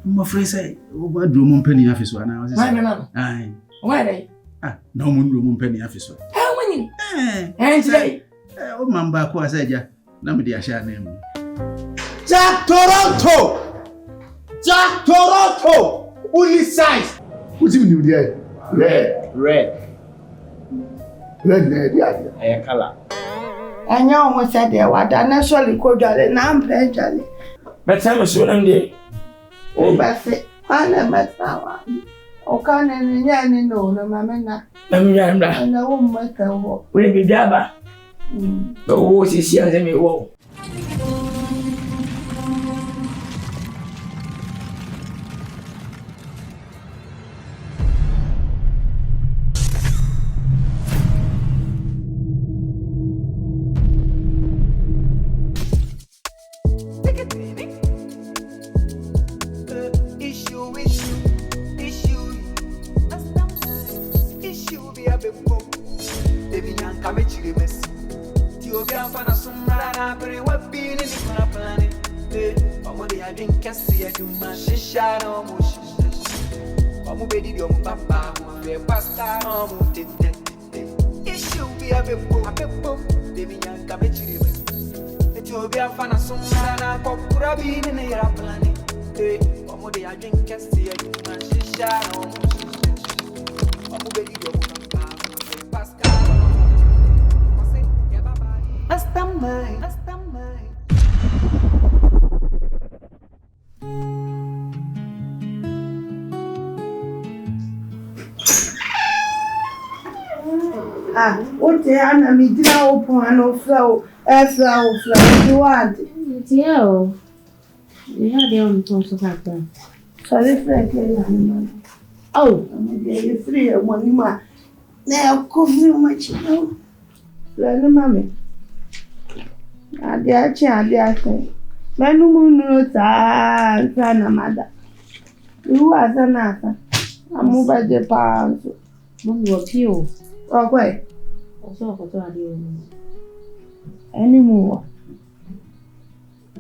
My friend say, "What do you penny office one?" I was Aye. Why? No one penny office. How many? And today, oh, Mamba, who said, "Ja, now me share name." Jack Toronto. Only size. Who's in there? Red. I color. I know what said there. What I naturally called Jolly. Now I'm playing Jolly. But I'm a soon day. Oh, but I never saw one. O can and Yanni no, Mamma. And I won't make a walk. Will be Jabba. The horse is here, let me walk. What the enemy did not open no flow, flow. You want? Yeah. You had the only thing to happen. So this like oh, you're free of money, ma. Now, coffee much, you know. Learn, mammy. I dare say. Manu moon, Sana, mother. You are the nasa. I'm over the pounds. Mommy was you. Oh, wait. Also, for you. Any more?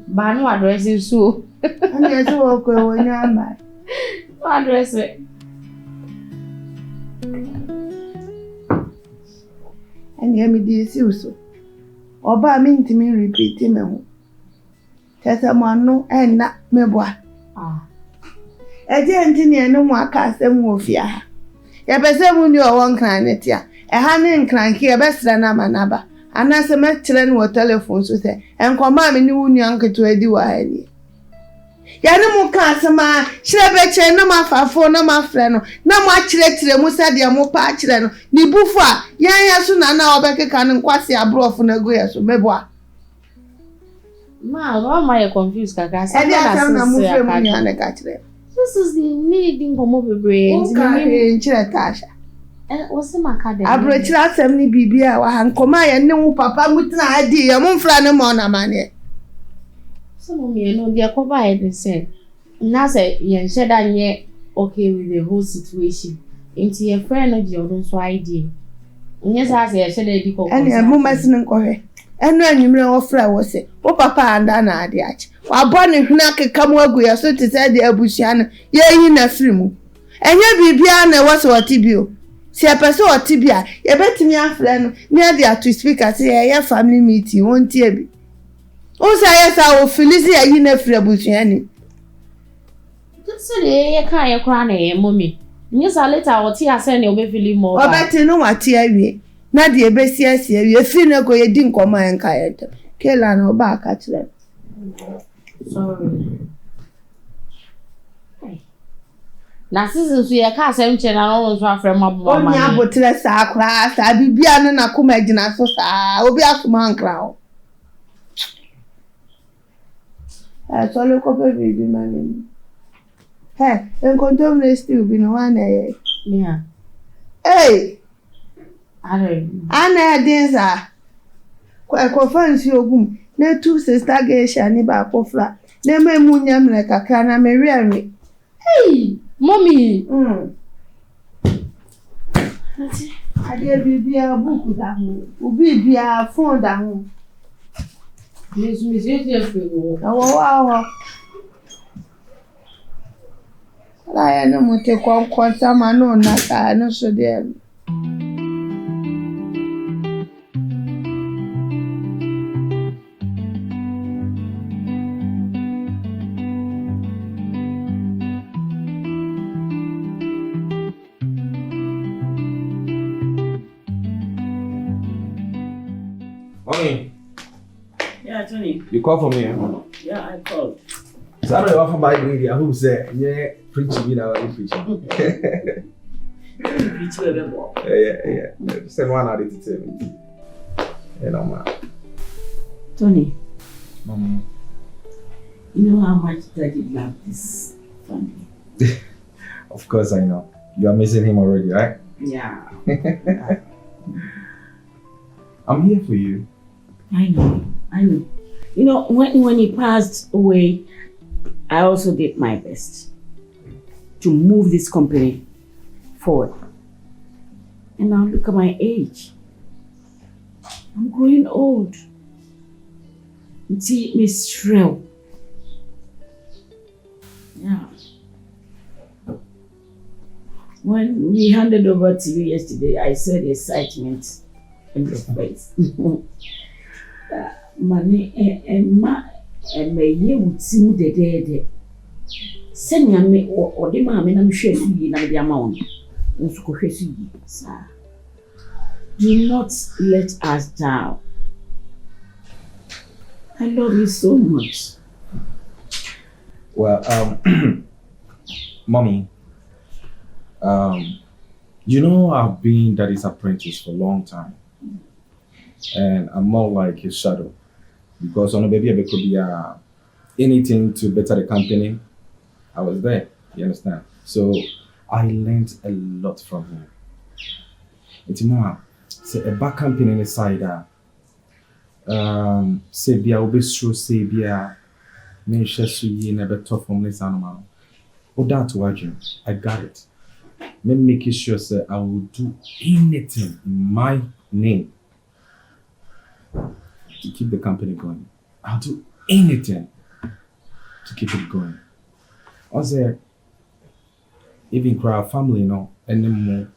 But no address is so. And there's a walk when I'm by. No address it. And hear me, dear Suso. Or by mean to me repeating me. Tell someone no, and not me boy. A gentleman no more cast them wolf ya. Ya better when you are one client ya. A hand crank here best than a manaba. And as a matron or telephones with her, and command me new uncle to a duay. Yanamu Casama, Shrebeche, no ma for no ma friend, no much later, Musadia mo patchano, ni buffa, Yaya Sunana or Becca Cannon Quasi abroad from a guya, so mebois. Ma, why am I confused, Kaka? And I am a movie and a catcher. This is the needing for mobile brains. Tasha. What's the macadam? I brought you out 70 BBA and come and no papa with an idea. I'm from Mona Mania. Some of me know they are covered and say, Nasa, you said I'm yet okay with the whole situation. Into your friend of your own idea. Yes, I say, I said, and a woman's inquiry. And when you know what was it, oh, papa and Anna, the arch. While Bonnie Knack come work with your so to say the Abushian, ye in a film. And ye be beyond was what Tibio. See a person or Tibia, ye bet me a friend near the to speak as a family meeting, won't ye be? Oh, say yes, I will Felicia in a free Abushiani. Just say, ye can't cry, mummy. Yes, I let our tea send you feeling more. Or better know what tea. Na the best yes, you feel no go ye didn't come and kite. Kela no back at them. Sorry. Na since we are casting channel on from my boy. Only about Tressa class, I be beyond a comagina so sa, will be a man crown. That's all a couple of baby man. Hey, and condomine still be no one, eh? Yeah. Hey! Anna Denza. Confront your boom. Ne two sister Gesha ni ba kofla. Ne me munyam like a kana Mary. Hey, mommy. I dare be a book that will be a phone down. Miss, Oh, I know what you call some unknown, not I know so there. Mommy. Yeah, Tony. You called for me, eh? Yeah, I called. So I don't know if I'm by I hope say, yeah, preaching, you know, preaching. Yeah. Same one out of it. You know, man. Tony, Mommy. you know how much Daddy loves this family. Of course I know. You are missing him already, right? Yeah. I'm here for you. I know. You know, when he passed away, I also did my best to move this company forward. And now look at my age. I'm growing old. See, Miss Shrell. Yeah. When we handed over to you yesterday, I saw the excitement in your face. Money and may you seem the dead. Send me or the mamma, and I'm sure you know the amount. Do not let us down. I love you so much. Well, Mommy, you know I've been Daddy's apprentice for a long time. And I'm more like his shadow. Because on a baby, could be anything to better the company. I was there, you understand? So I learned a lot from him. It's more, say a back company in the side, say be a bit true, say be a me share you never talk from this animal. Oh, that's what I got it. Me make sure say I will do anything in my name to keep the company going. I'll do anything to keep it going. Also, even for our family, you know, and then more.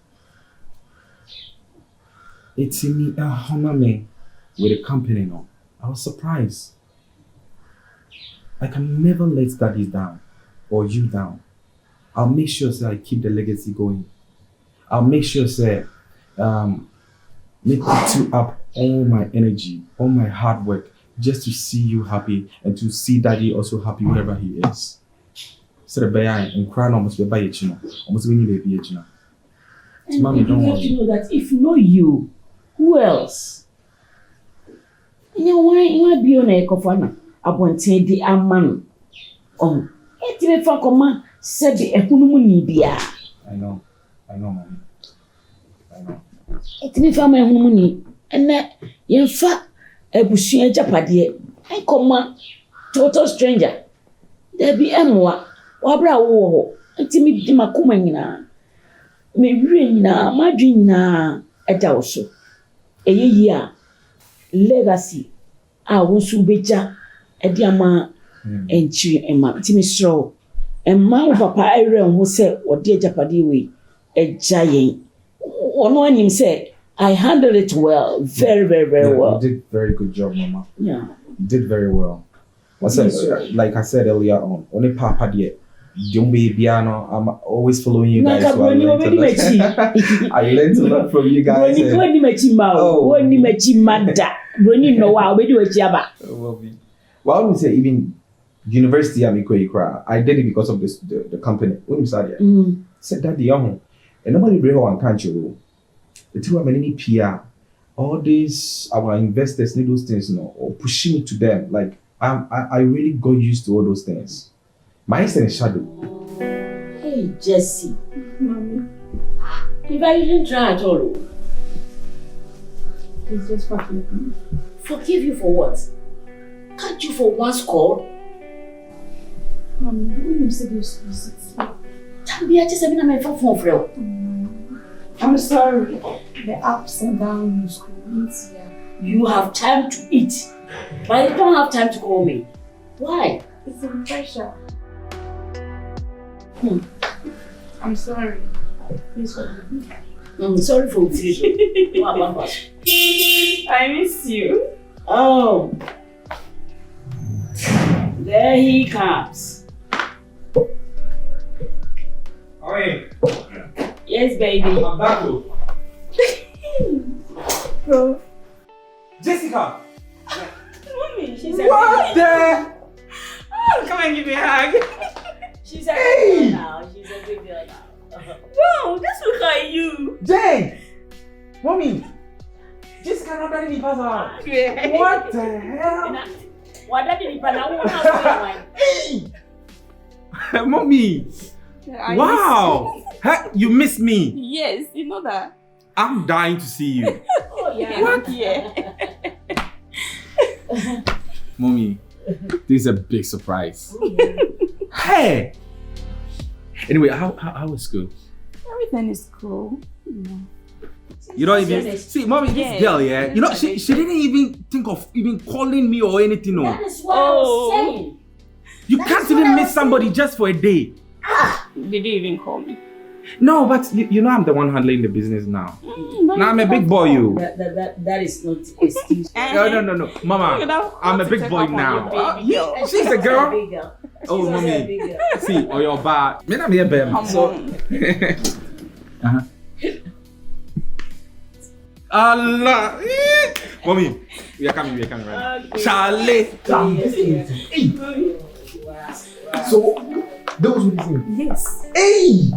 It's in me, honor me with the company, you know. I was surprised. I can never let Daddy down or you down. I'll make sure say I keep the legacy going. I'll make sure say make you up all my energy, all my hard work, just to see you happy and to see Daddy also happy wherever he is. So the bear and crying almost by it, you know. Almost when you baby, you know. And Mommy, don't you have to know that if not you, who else? You know why be on a cofana? I want to the man. It me for come said the hunumuni. I know, Mommy. I know. It me for my hunumuni. And that you fat a bushia japade. I come total stranger. There be emwa. Wabra wo. It me di makuma nyina. Me wi nyina, ma dwi nyina eta wo so. Eye yi a legacy a wo so beja e di ama enchi ema ti me sro emma wo papa ere ho se wo de japade we eja yen ono anim say I handled it well, very well. You did very good job, Mama. Yeah. You did very well. Like I said earlier on, only Papa dear. Don't be piano. I'm always following you guys. So I learned a lot from you guys. Well, I would say even university I did it because of this the company. Said that the young and nobody bring one country. The two many PR, all these our investors need those things, you know, or pushing it to them. Like I really got used to all those things. My instant is shadow. Hey Jesse, Mommy, if I didn't try at all, please just forgive me. Forgive you for what? Can't you for once call? Mommy, when you said you sleep. Tambi, I just have been my phone for I'm sorry. The ups and downs. You have time to eat, but you don't have time to call me. Why? It's a pressure. I'm sorry. Please forgive me. Sorry for it. I miss you. Oh. There he comes. Oi. Yes, baby. I'm back though. Bro. Jessica! Mommy, she's What the? Oh, come and give me a hug. She's a big girl now. She's a big girl now. Wow, just look at you. Jane! Mommy! Jessica not letting me pass out. What the hell? What that did you Hey! Mommy! Wow! Hey, you miss me. Yes, you know that. I'm dying to see you. Oh, yeah. What? Yeah. Mommy, this is a big surprise. Oh, yeah. Hey! Anyway, how is school? Everything is cool. You don't even see, Mommy. This girl, yeah. You know, she didn't even think of even calling me or anything. No. That is what I was saying. You can't even meet somebody just for a day. Did you even call me? No, but you know I'm the one handling the business now. Now I'm a big boy, you. That is not excuse. No, Mama. I'm a big boy now. She's a girl. Oh, Mommy. See, or your bar. Me na me a bem. So. Allah. Mommy, we are coming right now. Charlie. So, those were the things. Yes. Hey!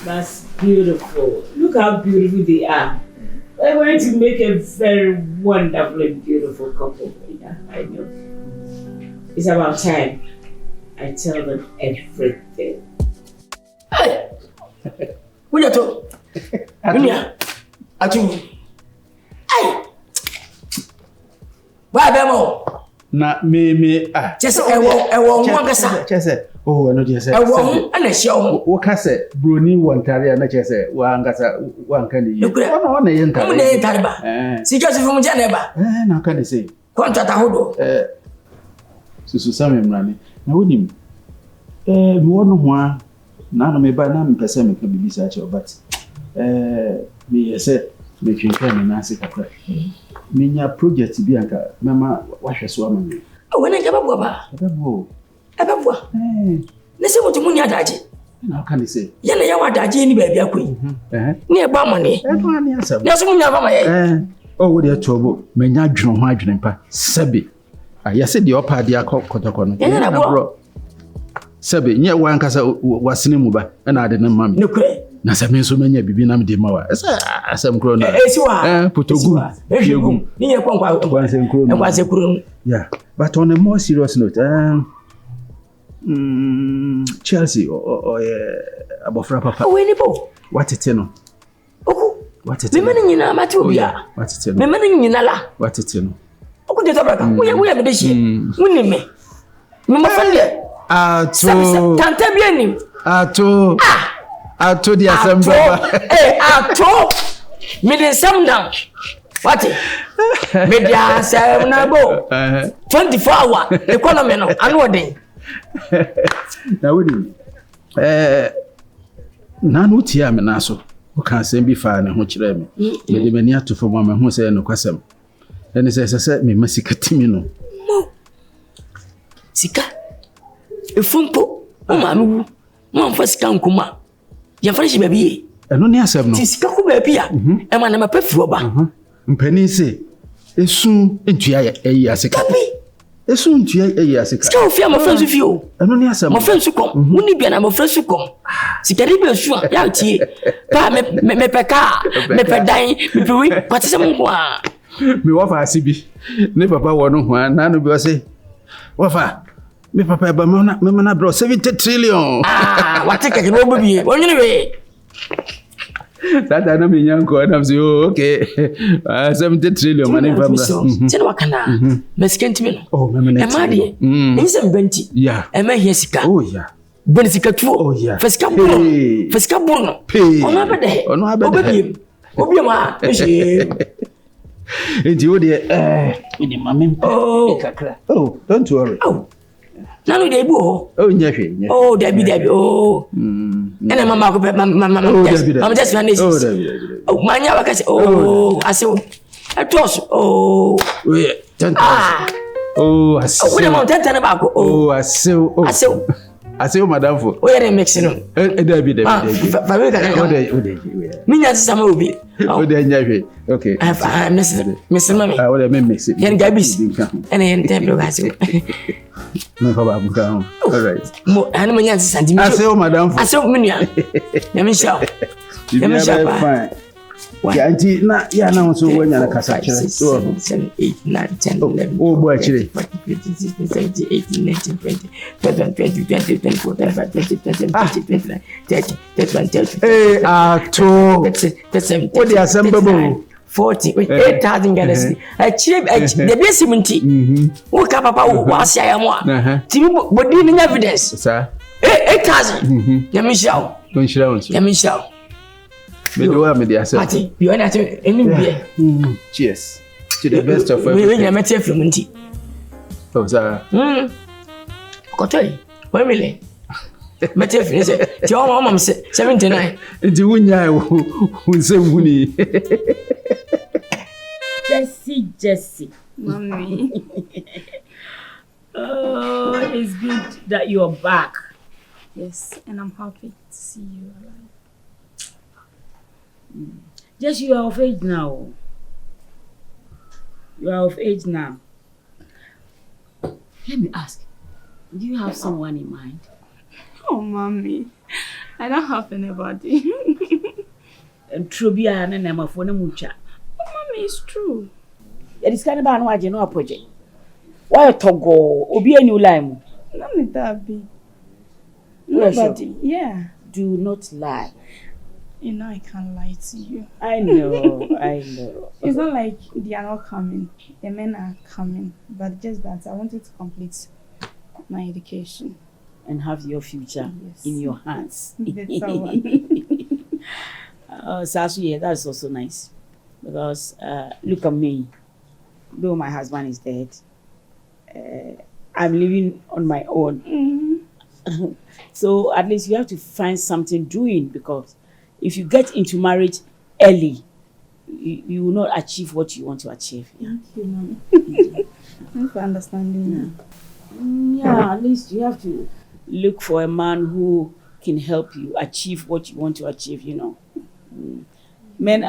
That's beautiful. Look how beautiful they are. We're going to make a very wonderful and beautiful couple. Yeah, I know. It's about time I tell them everything. Hey! What you talk? Dunia. Atu. Hey! Why bemo? Na me Just ewo ngasa. Chese. Oh, no just say. Ewo ana hia wo. Wo ka se broni wontare na chese wa ngasa wanka ni. Ona na yen tare. Ona yen tare ba. Si Joseph mu je na ba. Na ka ni say. Contract ahodo. Susu same mrani. Na wonim. Me wono ho a na no me ba na me pese me ka bibisa che but me yese me twinka ni na se kakra. Minya project bi anka mama wahwe so ama me. Wona ngaba bo ba. Ebebo. Ne se mutu munya daje. Na ka ni say. Ye na ya wa daje ni ba bia koi. Ne e ba amane. Fa ni asam. Ne so munya ba ma ye. Oh, wo de tobo menya dwon ho adwene pa. Sabi. Ayase de opa de akotoko no. Ye na bro. Sabi nye wankasa wasene mu ba na ade ne mama. Ne kure. Na sami so menya bibi na me de mawa. Asam kro na. Esi wa. Putogu. Ehwegum. Ni ye kwankwa. Kwankwa kro. Yeah. But on a more serious note, Chelsea or abofra papa. Oh, enibo. What it no? Oku. What it? Me mani nyina mate obia. What it no? Me mani nyina la. What it no? Oku de tobraka. Wo ya me de hie. Woni me. Me mo fande. Ato. Tante bi anim. Ato. Ato di assembly. Ato. Me de sam down. What? Me de assembly na bo. 24 hour economy no anu odin. Na wodi. Na no tia me na so. O kan sem bi fa ne ho kire me. Me de mani atofo ma me ho se no kwasem. Ene se me masika timi no. Sika. Efumpo. O ma me wu. Mo amfa sika nkuma. Ya fa shi baby. Eno ne asem no. Ti sika ko baby a. E ma na ma pafi oba. Mpani se esu entua eyi asika. Esu ntua eyi asika. Sika ofia mo friends fio. Eno ne asem. Mo friends kom. Woni bia na mo friends kom. Sika ri be su a ya tie. Pa me peka, me pedan, me pewi, kwate se mo ko a. Me wafa asibi. Ne papa wono ho a na no bi o se. Wafa. Me papa ba me mana bro 70 trillion. Wate ke no bobi. Wonyi we. That I know me yanko na say okay. 70 trillion money from that. Tell wakana. Mesken timi no. Oh, me e ma de. Insem benti. Yeah. E ma hia sika. Oh yeah. Ben sika tuo. Oh yeah. Fasika buro. Fasika buro no. Ono abede. Ono abede. Obi ma. Eje. Enti wo de me de mame. Oh, kakra. Oh, don't worry. Oh. Nano de bo. Oh, Nyafi. Oh, Debbie. Oh. And then Mamma just finished. Oh, Mania Waka. Oh, I saw. I toss. Oh, oh, I saw. What about that? Oh, I saw. I say, Madame, for where they mix it. Debbie. Minya Sama will be. Oh, then, okay. I miss Mr. Mammy. I would have been mixing. Yen Gabis. And I am temple. No, all right. Animal Sandy. I say, Madame, I saw Minya. Yamisha. Yamisha. Fine. Yeah, auntie, not yeah, now so when you're a Casa 7, 8, 9, 10, 11. Oh, boy, actually 17, 18, 19, 20, 21, 20, 20, 24, 25, 30, 29, 30, 31, 30. Hey, that's what they are assemblable. 40, 8,000 gallons. I cheap the best 70. What Papa was I am? But didn't evidence, sir. 8,000. Yamisha. Don't show us. Yamisha. Me do have me the asset. You are not any beer. Cheers. To the best of everything. We are met here from tea. Oh, sir. Cotton. Where will it? Met here from your mom 79. The Wunya who say Winnie. Jessie. Mommy. Oh, it's good that you're back. Yes, and I'm happy to see you alive. Just you are of age now. You are of age now. Let me ask, do you have someone in mind? Oh, Mommy, I don't have anybody. Trubia and Nema for Mucha. Oh, Mommy, it's true. It is kind of an why you know a project. Why Togo? Obi a new lime. Let me that be. Nobody. Yeah. Do not lie. You know I can't lie to you. I know. It's not like they are not coming. The men are coming. But just that I wanted to complete my education. And have your future in your hands. That's the one. Sasu, yeah, that's also nice. Because look at me. Though my husband is dead, I'm living on my own. So at least you have to find something doing, because if you get into marriage early, you will not achieve what you want to achieve. Yeah? Thank you, Mommy. Thanks for understanding me. Yeah, at least you have to look for a man who can help you achieve what you want to achieve, you know.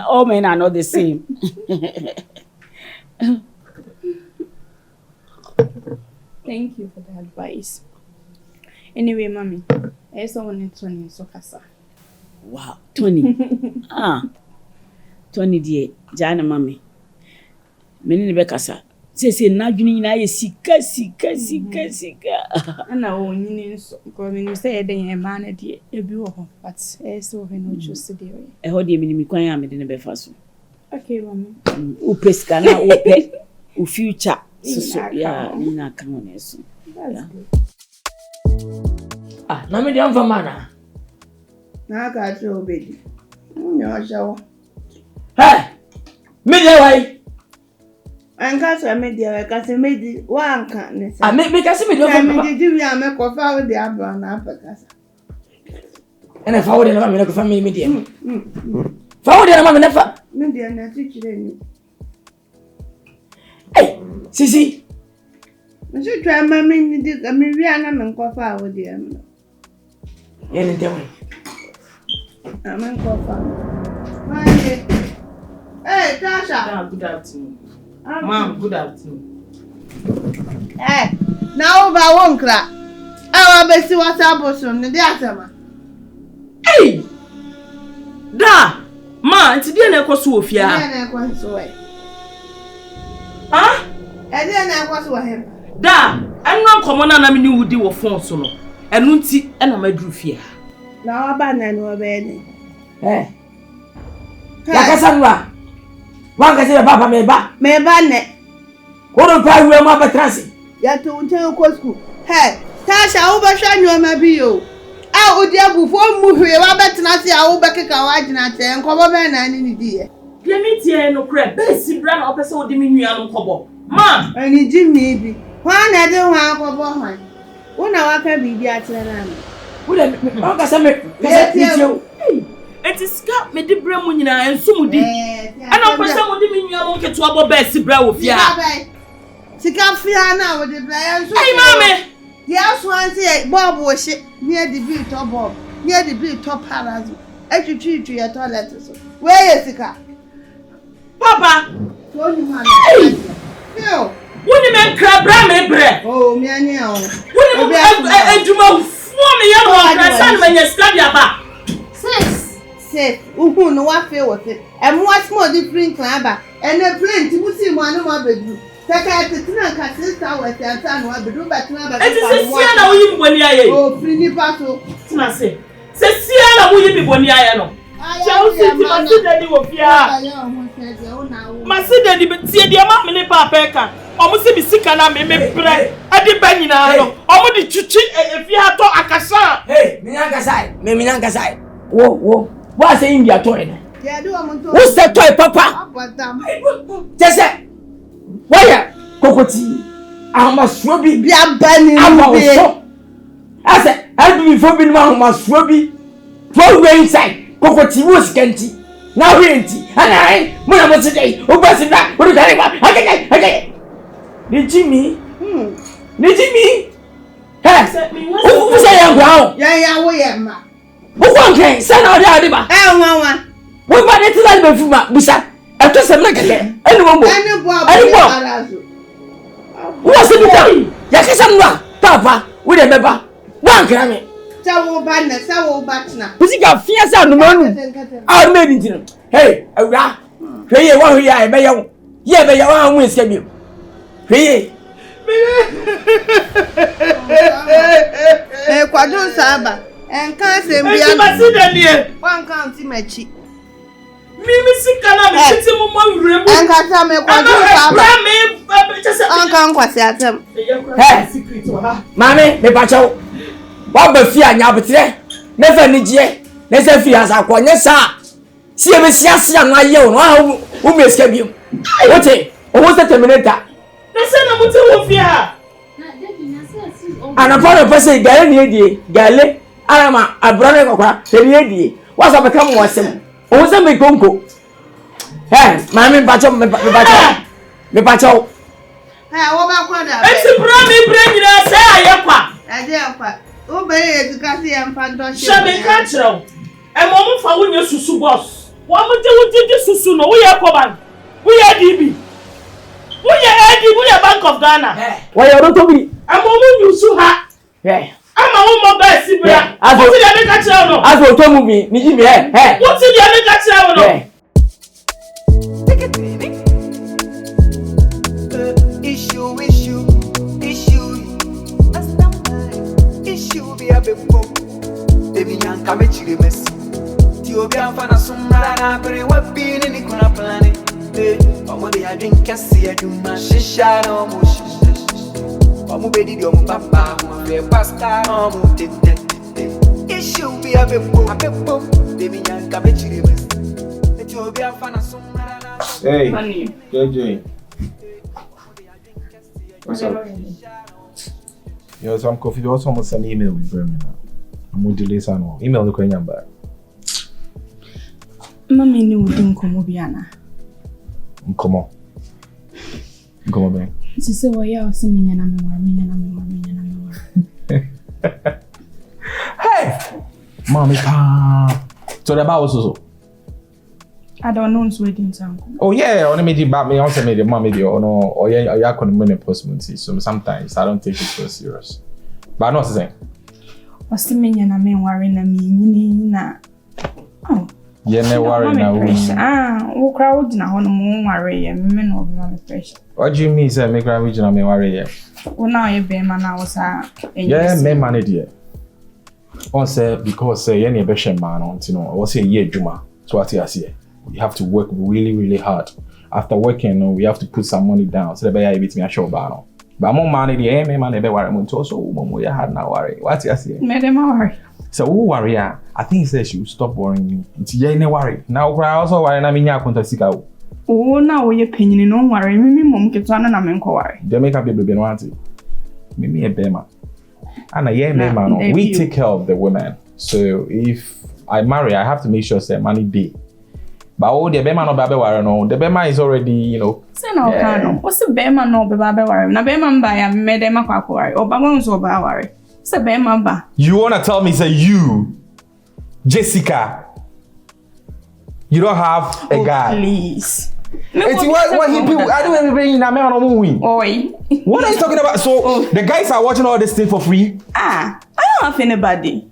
All men are not the same. Thank you for the advice. Anyway, Mommy, I also wanted to in Sokasa. Wow, Tony. Tony dear, Jana Mommy. Many Bekasa. Say na dwuni na ye sika. Ana o nyini so because when you say den e ma na de e bi wo but e so he no choose de o. E ho de mi kwan ya me de ne be fa so. Okay, Mommy. U peska na u pe u future. So yeah, na kan on eso. That's good. Na me de am fa mana. Na ka che obedi. Nyo shawo. Hey! Me de wai. Nkansah media kasi medi wanka nesa. Me kasi media fa. Me di wi am ko fa wo de abra na apakasa. Ena fa wo de na me ko fa me media. Fa wo de na me na fa. Media na tichire ni. Hey, Sisi. Nso twa ma me ni di ka me wi ana me ko fa wo de am. Ye ni de wo. Amen ko fa. Manje. Hey, Tasha. Good afternoon. Mom, good afternoon. Now over one crack. I will be see what's up soon. The asama. Hey! Da! Ma, it's the end of Sofia. Huh? And then I was with him. Da! I'm not common and I'm new with you phone so no. And Nunti and I'm a drufia. Now a banana no bed. Yakasanwa. Wanga se baba meba. Meba ne. Wono pa wi ma batrase. Ya to unten ko school. Hey, Tasha wo ba hwa nyo ma bi o. A odi abufo mu hwe wa betrase a wo bekeka wa gina te nkobo be na ni di ye. Let me tie no crap. Be si bra na opese odi me nua no nkobo. Ma, ani ji mi bi. Hwa na de hwa akobo hwan. Una waka bibi atena na me. Wo de kasa me you. It is scap me de bra mu nyina enso mu di. Ana pesa mu di me nua mo keto abo ba si bra wo fia. Sika fia na wo de bra enso. Hey mama. Yes one say bob wo she near the beat top bob. Near the beat top parazu. Etwitwi to your toilet so. Where is sika? Papa. So ni man. Yo. Woni men kra bra me bre. Oh, me anya o. Woni eduma fuo me ya ho kra san manya study aba. Sis, uhu no wa fe wo se. E mo asmo different clan ba. E na plane ti musi mo anu ma bedu. Taka tetina ka sister we anta no abedu betuna ba. E ti sia na wo yim boni aye. Oh, free ni paso. Tina se. Se sia na wo yim boni aye no. Chelsea ti masida di wo fia. Masida di tie di ma me ne papa ka. Omo se bi sika na me bre. Ade ba nyina no. Omo di twitwi efia to akasa. Hey, me nyanga sai. Wo. What say India toy? Yeah, do am to. Who's that toy, Papa? Just say. Why? Kokoti. I must be abandoned. I said, I'll be for being my must be. Throw away inside. Kokoti was scanty. Now renty. And I, when I was today, who was in that? What is that? Okay. Did Jimmy? Hey, who say I'm ground? Yeah, we am. Who can't send out the Adiba? We might need to let me from my Busa. I just am like again. Anyone more? What's it? Yakasama, Papa, with a member. One grammy. Sawo banner, sawo batna. Pusika fiasa no man. I made it. Hey, Ara. Hey, what we are, Bayon. Yeah, Bayon wins you. Hey. Kwadwo Nkansah. Nkansah mbia. Masida nie. Wan kan ti machi. Mimi sikana me tete mo mo wure mu. Nkansah me Kwadwo Nkansah. Me kan kwase atem. Hey, secret wa ha. Mami, me pacho. Wa ba fi anya betre. Ne fa ni je. Ne se fi asa ko nye sa. Si e be siase anu aye o no ha wo me eska bi. Wote, o wo se terminator. Ne se na muti wo fi ha. Ana fa no pese gale ni edie, gale. Arama abrane kokwa teri edie wasa beka mo wasem o se me konko mami bacho me bacho wo ba kwa da eti bra nyina se aye kwa ade kwa o be education ya mfanto shebe ka kiro e mo mo fa wonye susu boss wo mo de susu no wo ye koban wo ye DB wo ye Bank of Ghana wo ye rotobi e mo mo nyusu ha ama wo mo ba si bra what did you make catch now no aso to mu mi ni jimi what did you make catch now no issue be a big book baby yanka me chire mess ti obi afana sumra na pere wa bi ni kuna planet omo de adwin kase adwuma shisha no mo shisha omo be di omo papa mo fe pasta omo tete issue be a big book baby yanka me chire mess ti obi afana sumra na hey JJ what's up? Yo, so I'm confused. Also, almost an email with Birmingham. I'm going to delay some email. Look at your number. Mama knew we didn't come Obiana. Come on, Ben. She said, "Well, yeah, so many Hey, mommy, so the about also. I don't know who's waiting to Oh yeah, only made about me. Also made mommy or no, or yeah, I couldn't win a postman. So sometimes I don't take it so serious. But I know what I'm saying. What's the meaning of me worrying me? Oh, yeah, no worry now. Who crowd now on the moon worry and men will be my pressure. What do you mean, sir? Make a regional me worry, yeah. Well, now you're being man, I was yeah, men manage it. Also, because say any better man on, you know, I was a year Juma. So what I see. You have to work really, really hard. After working, we have to put some money down. So the buyer beats me a show bar. But more money, the aim, man, never worry. Also, we had now worry. What's your say? Madam, worry. So who worry? I think he says she will stop worrying me. It's no worry. Now I also worry. I mean, I can't see how. Oh, now you're opinion. No worry. Me mom gets on and I'm in worry. They make a baby want it. Me a bema. And we take care of the women. So if I marry, I have to make sure say money be. But the bema no babe worry no. The bema is already, you know. Say no can. What's the bema no babe worry? Na bema mba ya me dem akwa worry. Obama nso ba worry. Say bema mba. You wanna tell me say you, Jessica, you don't have a guy? Please. It's what he do. I don't even na me no win. Oi. What are you talking about? So the guys are watching all this thing for free? I don't have anybody.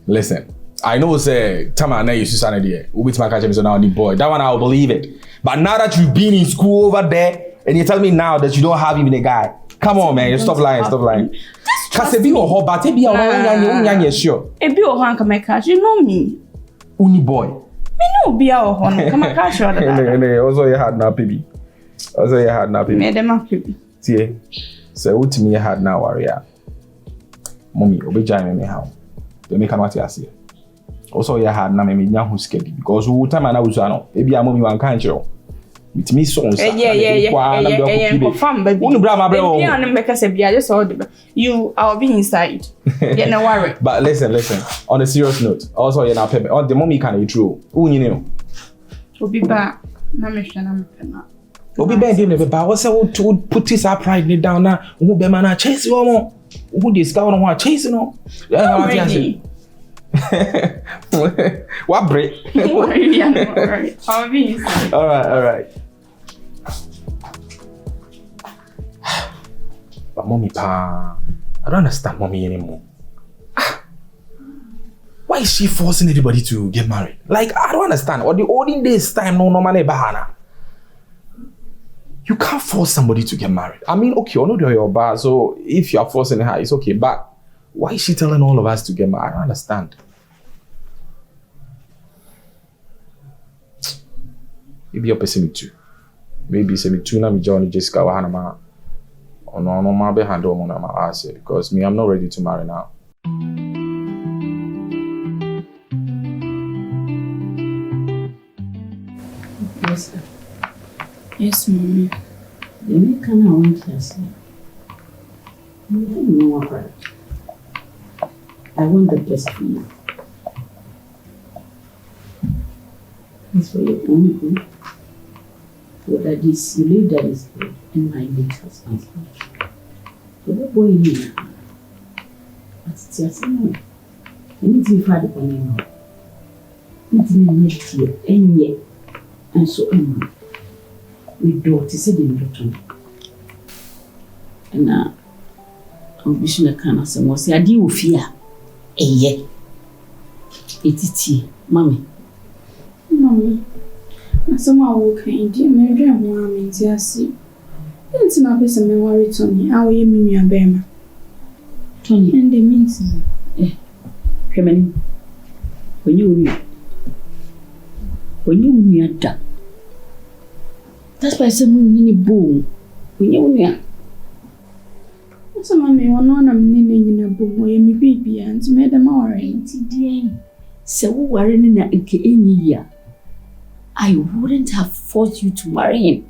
Listen. I know say Tama na you Susanna there. Which my catch me so now the boy. That one I'll believe it. But now that you've been in school over there and you tell me now that you don't have even a guy. Come on, man. Stop lying. Just trust me. Or but be sure. E be o han come catch. You know me. Uni boy. Me no be a ho come catch you. Also you had now baby. Me dem a baby. See. So what me had now warrior. Mommy, obeja me how. They make what you see. Also you had na me nya ho scared because who time na wusu ano e bia mommy wan kan chiro with me songs confirm baby unu bra ma bra o bia na make say bia just all the you I'll be inside yeah no worry. But listen on a serious note also you na pay me on the mommy can you true unyi ne obi ba na me hwe na me pe na obi ba dey me ba what say to put his pride down na who be man na chase you mo who dey scout on what chase no what break? Alright. I'll be inside. Alright. But mommy I don't understand mommy anymore. Why is she forcing everybody to get married? Like I don't understand. Or the olden days time no normally bahana. You can't force somebody to get married. I mean, okay, I know they're your bar, so if you're forcing her, it's okay. But why is she telling all of us to get married? I don't understand. Maybe you're pissing me too. Maybe say me too na me John Jessica wahana ma. No ma be handle mo na ma ask because me I'm not ready to marry now. Yes, sir. Yes, mommy. You can I want to say. You don't know what right. I want the best for you. It's for your own good. For that is you leave that is good and my late husband's good. For the boy here. But it's just no. Anything for the boy now. It's next year and yet. And so on. We do to say the return. And I'll be sure I can't say more. Say I do fear. It is mommy. Mommy, I somehow walk in dear Mary and one in Tiasi. It's not a person worry Tony. How you mean your bema? Tony, and they mean to me. When you knew that. That's why someone in a boom. When you knew. Some mammy or none of me in a boom where me baby and made them all right. So worrying in a year. I wouldn't have forced you to marry him.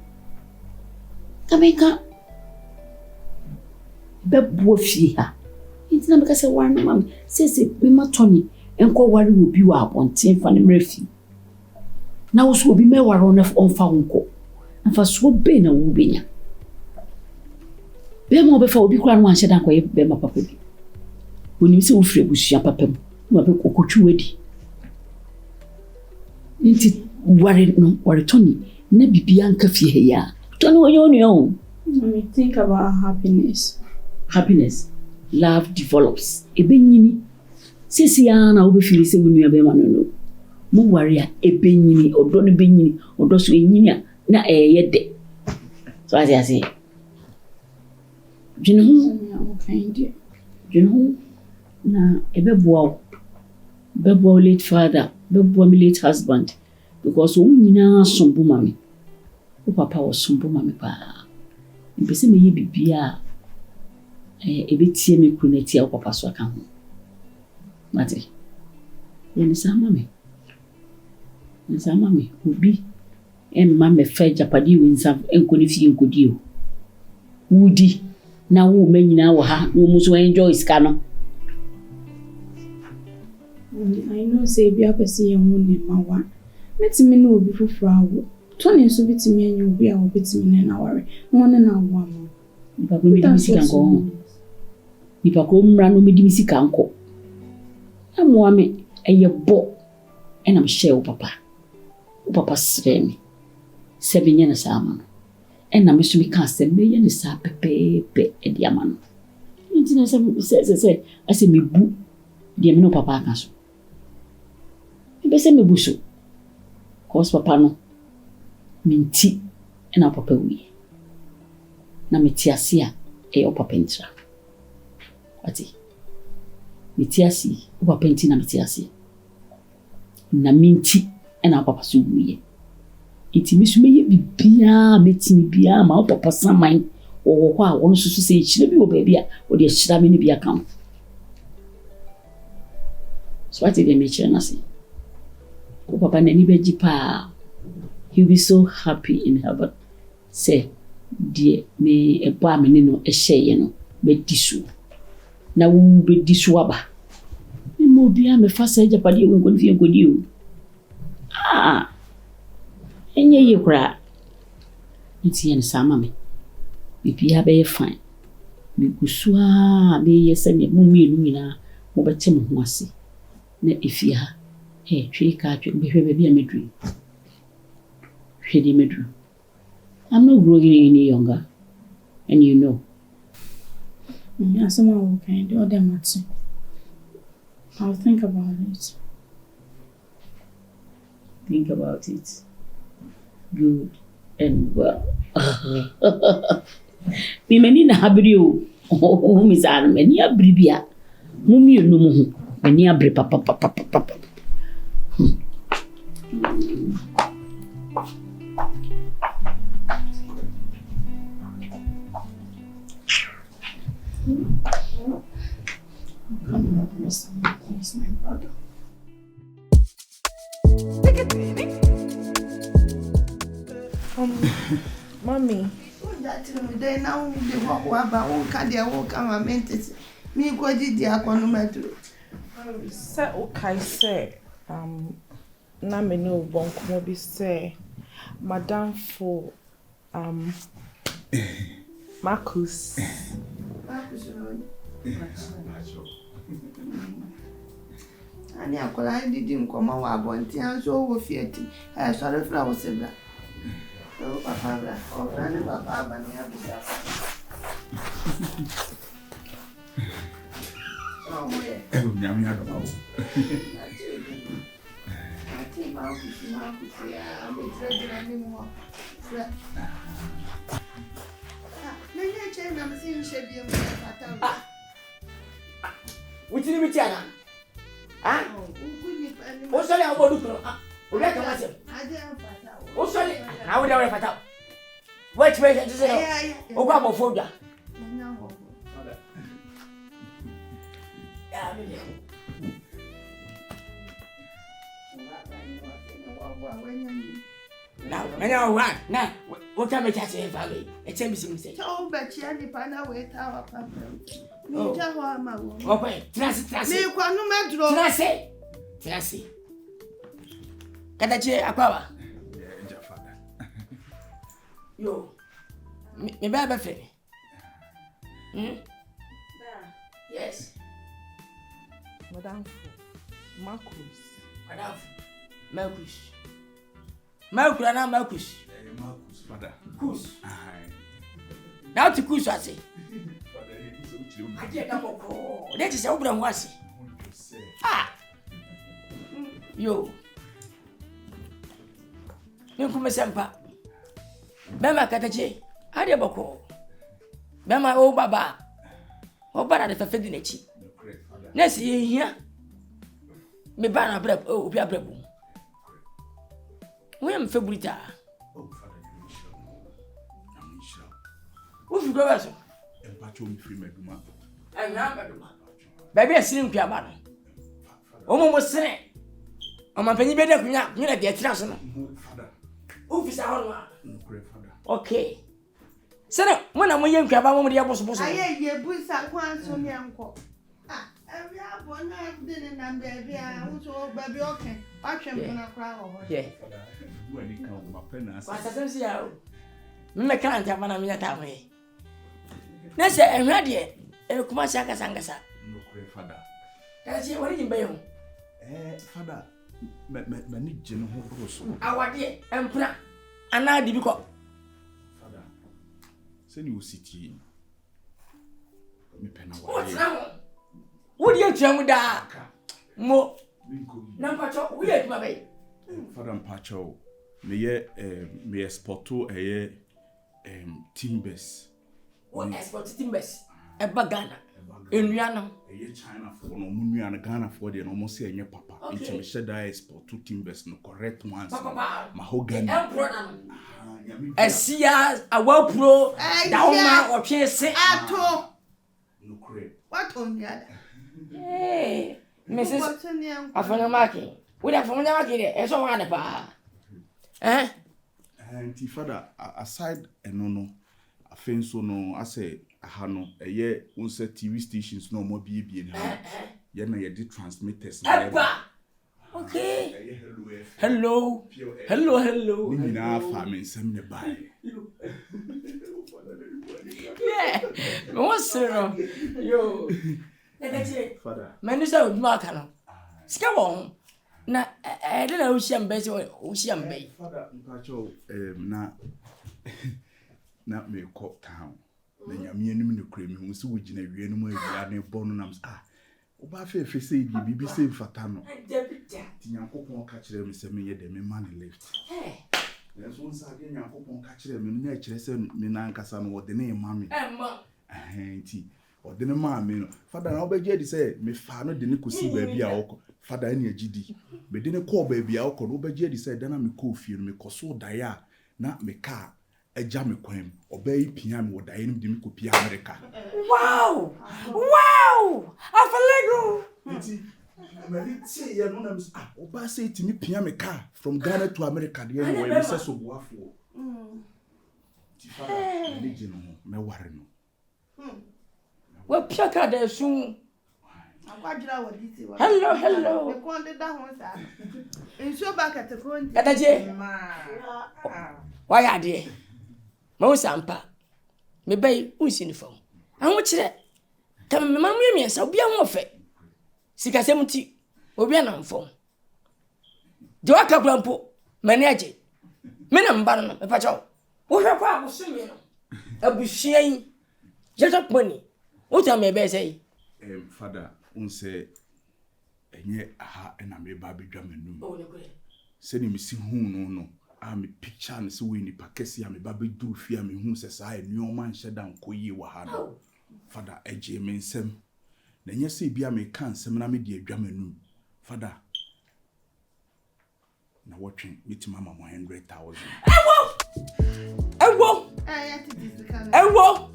Kameka. Bebofia. It's not because I want mammy. Says it be my Tony and call worry will be up on 10 for the refi. Now so be me war on found co. And for so been a woobinya. Be more before be crown one shed and quiet be my papa. When you see free bush your papa, you have a cocoa ready. Worry no, worry Tony. Never be Bianca Fia. Tony, what you on your own? Let me think about happiness. Happiness. Love develops. A benini. Sisiana will be feeling when you are no. Mo warrior, a benini or don't benini or dos winia, na yet. So as I say, you know, na a bebo late father, bebo late husband. Because Nina Sumbu Mammy. O papa was Sumbu Mammy pa. In Pessim ye be beer a bit see me cuneti or papa so come. Matty. Yen is our mammy. Yes, our mammy would be. And mammy fed Japadi wins up and could if you could you. Woody. na wo manyina wo ha no mu so enjoy iska no. I know say bi apese ye hu ne mawa. Metimi na obi foforo awo. To ne so bitimi anya obi a obitimi na ware. Won na awo am. Nipa ko medi misika nko. Nipa ko mra no medi misika nko. Amoa me eye bo ena me share wo papa. Wo papa sre me. Se bi nya na sa ama no. Ena me so mi ka se me ye ne sa pepepe e di ama no. Nti na se ase me bu di me no papa aka so. Ebe se me bu so. Cause papa no minti ena papa wi. Na metiasi a e o papa ntra. Ati. Metiasi o papa nti na metiasi. Na minti ena papa so wi. Iti misu meye bibia metini bia ma o papa saman wo kwa won susu se chire bi wo ba bia wo de chira me ni bia kam. So ati de me chire na se. O papa na ni beji pa. He'll be so happy in heaven. Say, dear, me a bar me no a shay no, be disu. Na wu be disuaba. Me mo bia me fa say japadi won go fi go di o. Ah. Enye ye kura. Nti yen sama me. Me bia be fine. Me gusua be yesa me mu mienu nyina mo be tem ho ase. Na efia. Twe ka twe be hwe be a medru. I'm not growing any younger, and you know. Yeah, someone will kind of them at I'll think about it. Think about it. Good and well. Me many na habrio. Oh, Miss Anne, many a bribia. Mummy no more. Many a bri papa. He's my brother. Mommy. They now they walk about one card, they walk our mentors. Me go did the aquanometer. Say okay, say, na me no bon come be say, Madam for, Marcus. Ani akola didi nkoma wa abonti anso wo fieti sorry fra wo sebra o papa bra o frani papa ba ni abisa o moye nyami ado bawo ati ma ku ya ametre ni mo fra nanya chena msin shebie mo pata Within me, Tiana. Ah, oh, sorry, I will look. Oh, let us oh, sorry, I would never fight out. Wait, wait, to say, oh, Baba Foda. Now, what? Now, what can I say, family? It's a missing mistake. Oh, but she had the panel with our papa. No, okay, trust. Me, quando metro. Trust. Katache akwawa. Yo. Me baba fe. Yes. Madam Marcus. Madam Marcus. Marcus na Marcus. Marcus, father. Kus. Aye. Now to Kus I say. I get up. That is how Bram was. Ah. Yo. You come sempa. Bema katache. Ade boko. Bema o baba. O bara de fefedi nechi. Nesi here. Me bana brep o bia brepu. We am febrita. Oh, father, I'm sure. Who you go so? Empacho mi free meduma. I am meduma. Baby asin kwa ba no. Omo mo sene. O ma panyi be de kunya, nyina de atira so no. Father. Who fisa ho no? No, great father. Okay. Sana mwana mo yenkwa ba mo de aboso. Aye ye busa kwan so me enko. Every abona didn't na baby so baby okay. Watchim na kra ho. Yeah. When it come my penance. Wasa sense ya. Me kan ta bana me ta ho. Na se ehwa de e kuma sha kasangasa. No pray father. Ka se wori jimbe ho. Father, me ni jeno ho roso. Awade empra ana di bi ko. Father. Send you city. Me pena wa. What's now? What you tell me da? Mo. Na pacho, we e ma be. Father Mpacho, me exporto timbers. What export timbers? E bagana. Enuana. China for no munuana Ghana for the no say enye papa. Nti me sheda export two timbers no correct ones. Mahogany. Esia awa pro da uma otwe se. Ato. No correct. What on ya? Hey, Mrs. Afana Maki. We da from Maki there. E so wa ne pa. Nti father aside no afen so no ase aha no eye unse TV stations no mo bie na ye na ye di transmitters na okay. Hello. Ni na fa me nsem ne bai. Yeah. What's wrong? Yo. Father. Man say oduma aka no. Sika won. Na de na usiambe se usiambe. Father mpacho na me ko town. Na nyame anim ne kura me hu se wo gina wie no mu awia ne bɔ no nam oba fe se di bibi se fata no. Ti Nyankopɔn ka kyerɛ me se me ye de me man left. Yes one sa de Nyankopɔn ka kyerɛ me na kyerɛ se me na nkasa no wo de ne ma me. Nti o de ne ma me no. Father na obegye di se me fa no de ne kosi baabi a wokɔ. Father ani agidi. Me de ne kɔ baabi a wokɔ no obegye di se de na me kɔ ofie no me kɔ so dae a na me ka eja me kwam obey pia me wodae nim de me kopia America. Wow! Afalego. Nti me say ye no na oba say timi pia me car from Ghana to America de no we say so boafo. Ti fa me je no me ware no. We pia ka da sun. Akwadra wodi ti wa. Hello. Me kon de da ho sa. Enso ba ka te kon. Kadaje. Why are they? Ma usampa. Me bay unsi ni fam. Anwo kire. Ka me mamu yemiensa obi an ofe. Sika semuti. Obi an amfom. De waka krampo. Mani aje. Me na mba no me pa chawo. Wo hwe kwa abosumi no. Abuhia yi. Jeto money. Wo ta me be say. Father, unse enye aha na me ba bedwa manum. Oh, ne kure. Se ni me si hu no. Me picture ne se we ni pakesi a me ba be duru fia me hu se sa enuoma nhye da nkoyi wa ha no. Father eje me nsem. Na nya se bia me kan nsem na me de adwa manum. Father na watching with mama 100,000. Ewo. Ya ti disika. Ewo.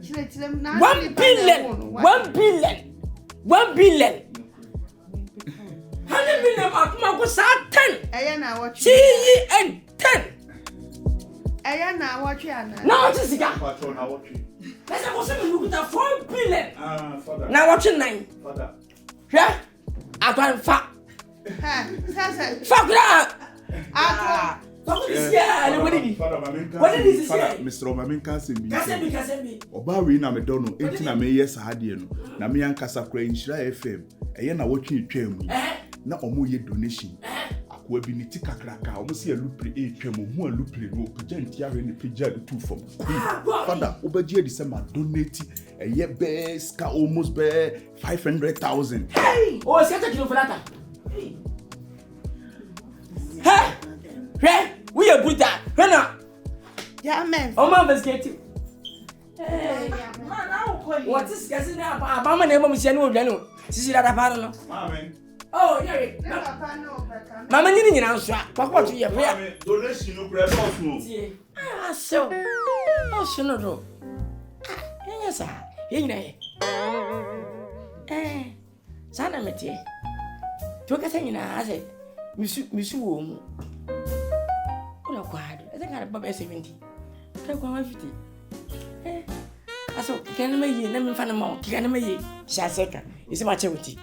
Chile na. 1 billion. 100 million akuma ko sa 10. Eya na watch. CEN 10. Eya na watch ana. Na watch sika. Patron na watch. Let's go see me look at 4 billion. Father. Na watch 9. Father. Yeah. Atwan fa. Sasa. Fa kura. Ato. What is here? What did he? What did he say? Mr. Omamin Kasembi. Kasembi. Oba we na me dono enti na me yes ade no. Na me yankasa kra Nhyira FM. Eye na wotwe twam. Na omo ye donation. Akwa bi ni tikakraka. Omo se alupre twam hu alupre no. Pagya ntia hwe ne pagya do tu fam. Father, obagye di se ma donate. Eye be ska almost be 500,000. Hey! Oh, c'est ça qui nous fait là. Hey! Hey! We are Buddha. Hana. Yeah, man. Oh, man, let's get you. Hey, man, I'll call you. What is getting up? Mama never was no dano. Sisi da pano. Amen. Oh, yeah. Mama ni na nso. Papa to ye. Donation no grab off no. Ah, so. Oh, so no do. Yes, sir. Ye na. Sana meti. To ka sanya na ase. Misu wo mu. Ola kwado. I think I baba 70. Try kwa 50. Aso can me ye na me fa na ma can me ye sha second. You see my charity.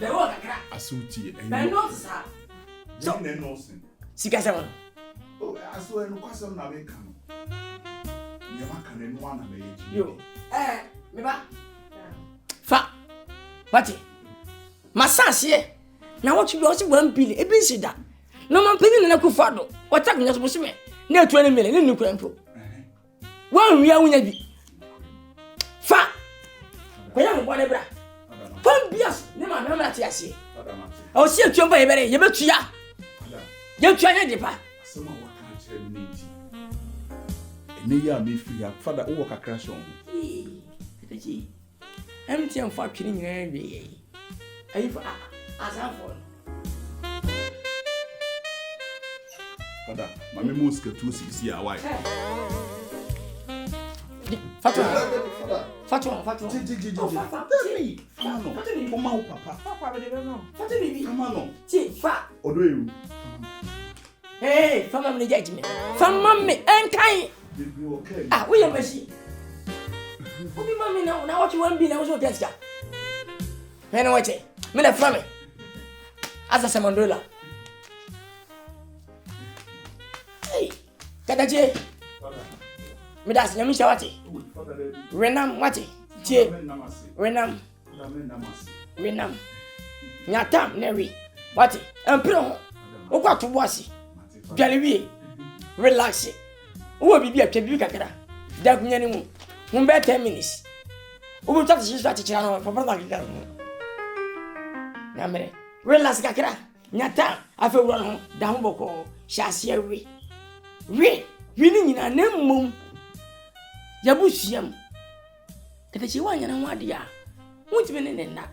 The work Asuti and no sir. So no. Sika seven. Oh, I saw no question na make come. Never can one na me. Yo. Me ba. Fa. What? Masase. Na what you also 1 billion. E bi sida. No man peni na kufa do. What tak nya so me. Na 20 million ni kura mpo. Wan wi awunya bi. Fa. Ko ya mo bole bra. Fam bias ne ma na ti ase. O si etu mpa yebere yebetua. Yetua nya de pa. Some of what can't tell me. And they are me free. Father, who work a crash on. Empty and for killing every. If as I fall. Father, my most get 260 a while. Fatu. Hey, fama me judge me. Fama me enkai. Ah, we are machine. Obi mama na what you want be na so test ya. Hey, what it? Me na from me. Asa Samandola. Hey, kadaje. Me das nyami shawati. Renam wati. Tie. Renam. Nyatam newi. Wati. Empro. Okwa to boasi. Dwalewie. Relax. Wo bibi atwa bibi kakra. Da kunya ni mu. Mun be 10 minutes. Wo bi tata shishi atichira no papa ba kika. Nyamere. Relax kakra. Nyatam afa wura no da ho boko. Hyase awi. Wi ni nyina na mmom. Yabusiam. Kete wanya na ho ade a. Wuntime ne nna.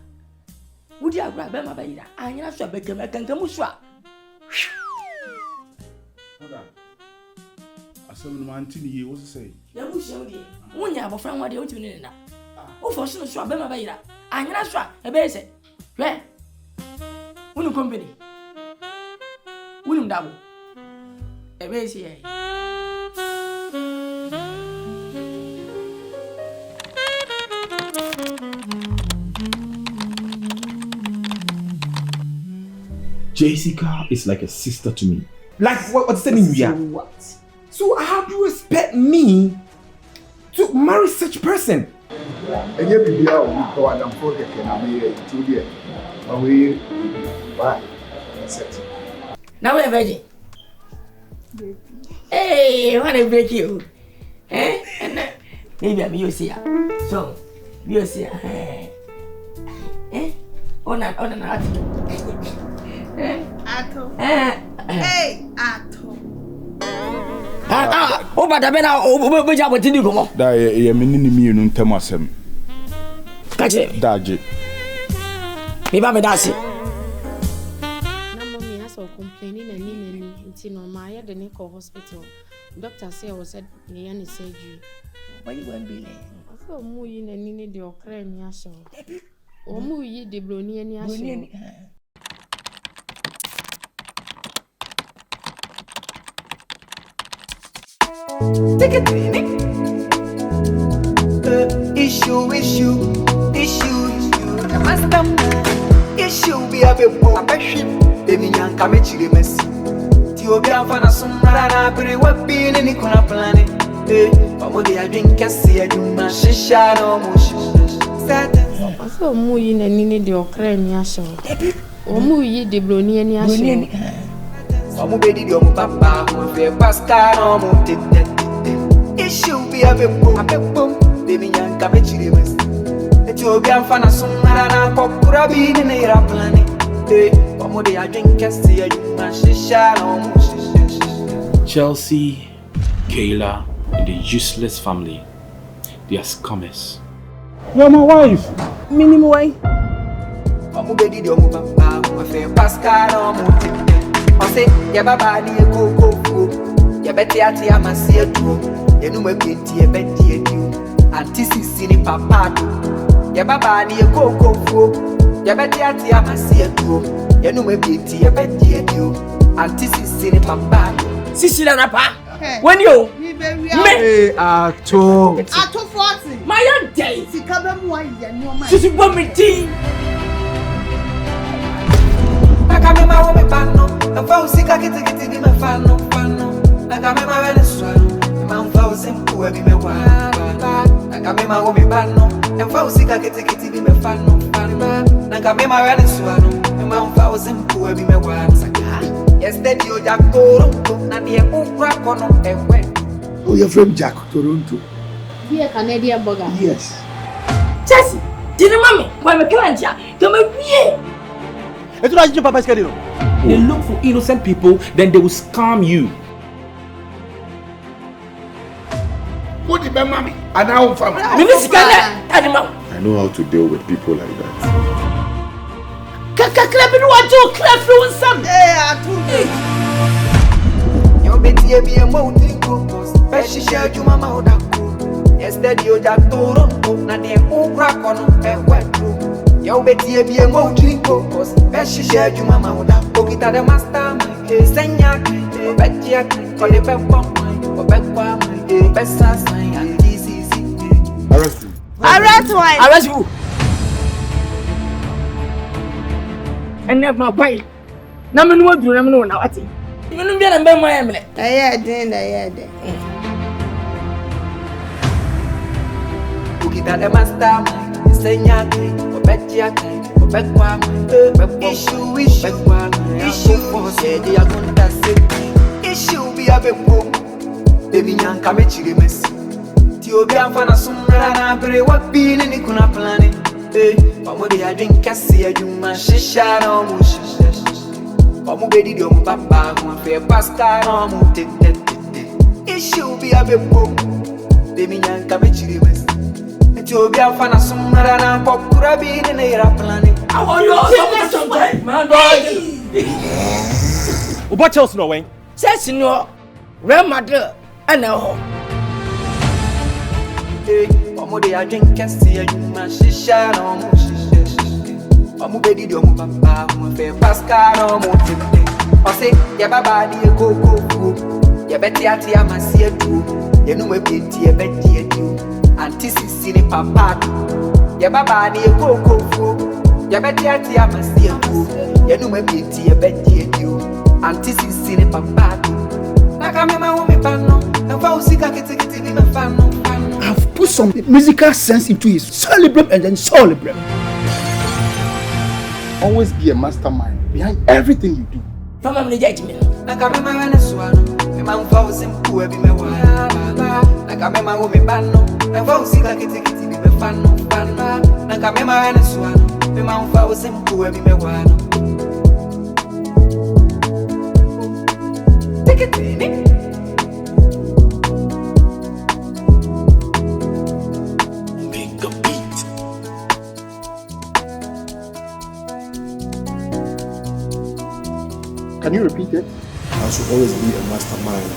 Wudi agura be ma bayira. Anya so abekam kankamu so a. Some man tini was say. Yabusiam di. Wunya abofra ho ade wuntime ne nna. Wo fo so abe ma bayira. Anya so a ebe se. Hwe. Wunu company. Wunu ndabo. Ebe se ye. Jessica is like a sister to me. Like what's telling you? What? So how do you expect me to marry such person? And yet, we are going to forget and I'm here to get away. Bye. Now we're ready. Hey, what a break you. Eh? And maybe I'm used here. So, you see, on an Ato. Hey, Ato. Oh, but I bet I'll be able to do more. Die a minute me no temasem. Catch it. Daji. Maybe that's it. Mommy has all complaining and in until no my the Nico hospital. Doctor say I was said the surgery. Why you won't be there? I feel more in a need the Ukraine yasho. Or more ye the Brunian yasho. Take it, issue. Issue be a bit more passion. Baby, young come to the mess. Tio Fana Sumara, pretty what being in the corner planet. What they are drinking, see a human shisha no motion. I feel more in a need the Ukraine yasho. Or more ye the Brunian yasho. Omo bedi di omo papa, omo fe pascal omo tete. Issue be a bit boom, baby young come to the mess. Ethiopian Fana Sumara na kokura bi ni na ira planet. Omo they are drinking, see a human shisha no motion. Chelsea, Kayla, and the useless family. They are scummers. You're my wife. Minimum way. Omo bedi di omo papa, omo fe pascal omo tete. I say, ya baba ni e go. Ya beti ati amasi edu. Ya nume binti e beti edu. Antisi sini papa do. Ya baba ni e go. Ya beti ati amasi edu. Ya nume binti e beti edu. Antisi sini papa do. Sisi na pa. When you baby. Hey, Ato. Ato 40. My day. Si kabe mo ayi no ma. Sisi bo me din. Nakame ma wo me pano. Afa usika kiti bi me fano. Nakame ma wele swano. Ma mfa usimpu bi me wa. Nakame ma wo me pano. Afa usika kiti bi me fano. Nakame ma wele swano. Ma mfa usimpu bi me wa. Yesterday you Jack Toronto. Na die ukra kono ewe. Oh, you're from Jack Toronto. Here Canadian burger. Yes. Chelsea, didn't mommy? Why me can't ya? Come here. It's not your papa's schedule. They look for innocent people, then they will scam you. What the man, mommy? And now, family. I know how to deal with people like that. Yo beti ebi emo utinko, peshi sheju mama odako. Yesterday you Jack Toronto, na de ukra kono ewetu. Yo beti ebi emo utinko, peshi sheju mama odako. Kita de master my, senya, obetia, kole pepom, obekwa my, besa sign and this is it. Arrest him. Arrest you. And never my boy. Na me no do na me no na wati. Me no bia na be mo emle. Aye den. Kita de master my, senya, obetia, obekwa my, issue for say they are going to say. Issue be a beko. Baby nyanka me chire mesi. Ti obi amfana sumra na bere wa bi ni kuna plane. Omo dey a drink kasi adwuma shisha na omo shisha. Omo bedi di omo papa ho afa pasta na omo tete. Issue be a beko. Baby nyanka me chire mesi. Ti obi amfana sumra na pokura bi ni na ira plane. I want you so much man boy. What else no way? Says no. Grandmother and now. Omo dey a drink kasi adwuma shisha na omo shisha. Omo bedi di omo papa omo fe paska na omo tete. O say ya baba di koko fu. Ya beti ati amasi edu. Ye no we beti e beti edu. Anti sisi ni papa. Ya baba di koko fu. Ya beti ati amasi edu. Ye no we beti e beti edu. Anti sisi ni papa. Nakame ma wo me pano. Enfa usika kiti bi me fano. I've put some musical sense into it. Celebrate and then celebrate. Always be a mastermind behind everything you do. Mama me judgment. Nakame ma wele swano. Me ma mfa usimpu bi me wa. Nakame ma wo me pano. Enfa usika kiti bi me fano. Nakame ma wele swano. Me ma mfa usimpu bi me wa. Take it in. Can you repeat it? I should always be a mastermind